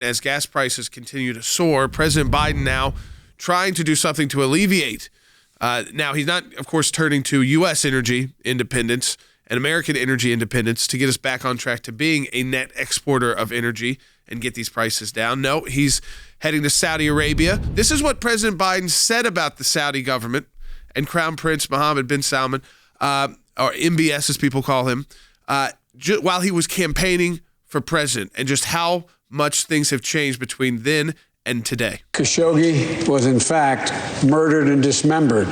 as gas prices continue to soar. President Biden now trying to do something to alleviate. Now, he's not, of course, turning to U.S. energy independence and American energy independence to get us back on track to being a net exporter of energy and get these prices down. No, he's heading to Saudi Arabia. This is what President Biden said about the Saudi government and Crown Prince Mohammed bin Salman, or MBS as people call him, while he was campaigning for president, and just how much things have changed between then and today. Khashoggi was in fact murdered and dismembered,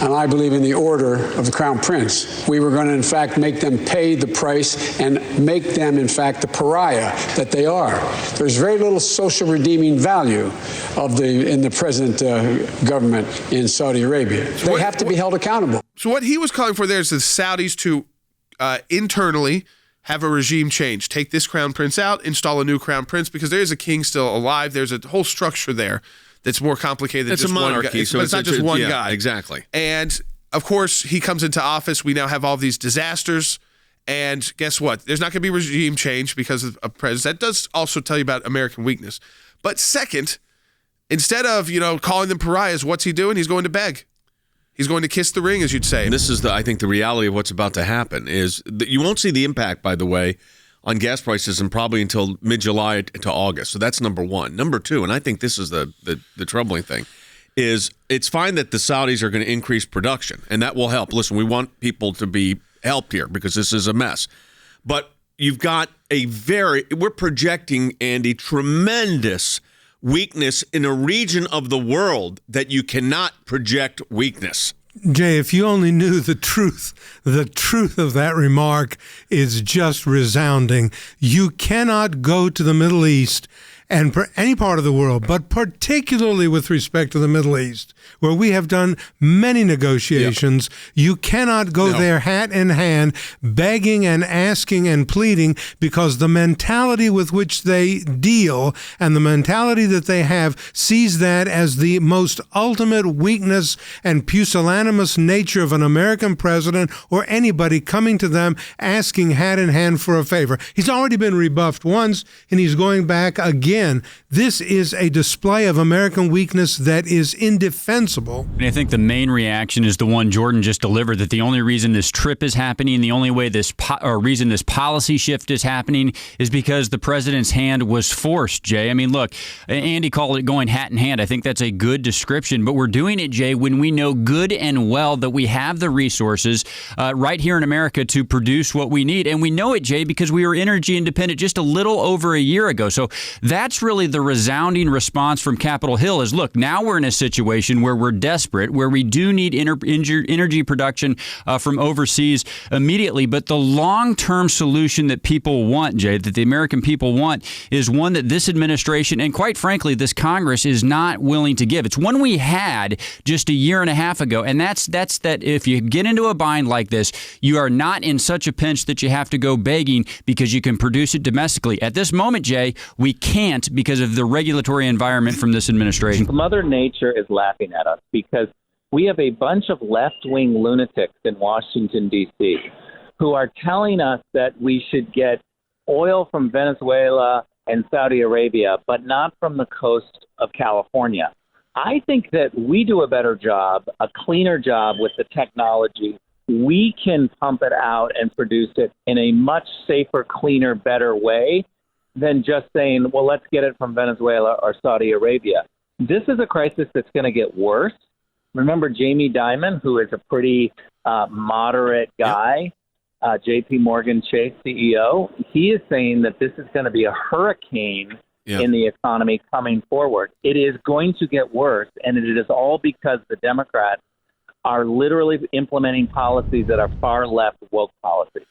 and I believe in the order of the Crown Prince. We were going to in fact make them pay the price and make them in fact the pariah that they are. There's very little social redeeming value in the present government in Saudi Arabia. They have to be held accountable. So what he was calling for there is the Saudis to internally have a regime change. Take this crown prince out, install a new crown prince, because there is a king still alive. There's a whole structure there that's more complicated than just one guy. So it's not just one yeah, guy. Exactly. And, of course, he comes into office. We now have all these disasters. And guess what? There's not going to be regime change because of a president. That does also tell you about American weakness. But second, instead of, calling them pariahs, what's he doing? He's going to beg. He's going to kiss the ring, as you'd say. And this is, I think, the reality of what's about to happen is that you won't see the impact, by the way, on gas prices and probably until mid-July to August. So that's number one. Number two, and I think this is the troubling thing, is it's fine that the Saudis are going to increase production, and that will help. Listen, we want people to be helped here because this is a mess. But you've got we're projecting, Andy, tremendous weakness in a region of the world that you cannot project weakness. Jay, if you only knew the truth of that remark is just resounding. You cannot go to the Middle East and any part of the world, but particularly with respect to the Middle East, where we have done many negotiations. Yep. You cannot go there hat in hand, begging and asking and pleading, because the mentality with which they deal and the mentality that they have sees that as the most ultimate weakness and pusillanimous nature of an American president or anybody coming to them asking hat in hand for a favor. He's already been rebuffed once, and he's going back again. This is a display of American weakness that is indefensible. And I think the main reaction is the one Jordan just delivered, that the only reason this trip is happening, the only way reason this policy shift is happening is because the president's hand was forced, Jay. I mean, look, Andy called it going hat in hand. I think that's a good description, but we're doing it, Jay, when we know good and well that we have the resources right here in America to produce what we need. And we know it, Jay, because we were energy independent just a little over a year ago. So that's really the resounding response from Capitol Hill is, look, now we're in a situation where we're desperate, where we do need energy production from overseas immediately. But the long-term solution that people want, Jay, that the American people want, is one that this administration and, quite frankly, this Congress is not willing to give. It's one we had just a year and a half ago, and that's that if you get into a bind like this, you are not in such a pinch that you have to go begging because you can produce it domestically. At this moment, Jay, we can't because of the regulatory environment from this administration. Mother Nature is laughing at us because we have a bunch of left-wing lunatics in Washington, D.C., who are telling us that we should get oil from Venezuela and Saudi Arabia, but not from the coast of California. I think that we do a better job, a cleaner job with the technology. We can pump it out and produce it in a much safer, cleaner, better way than just saying, well, let's get it from Venezuela or Saudi Arabia. This is a crisis that's going to get worse. Remember Jamie Dimon, who is a pretty moderate guy, JP Morgan Chase CEO, he is saying that this is going to be a hurricane in the economy coming forward. It is going to get worse, and it is all because the Democrats are literally implementing policies that are far left woke policies.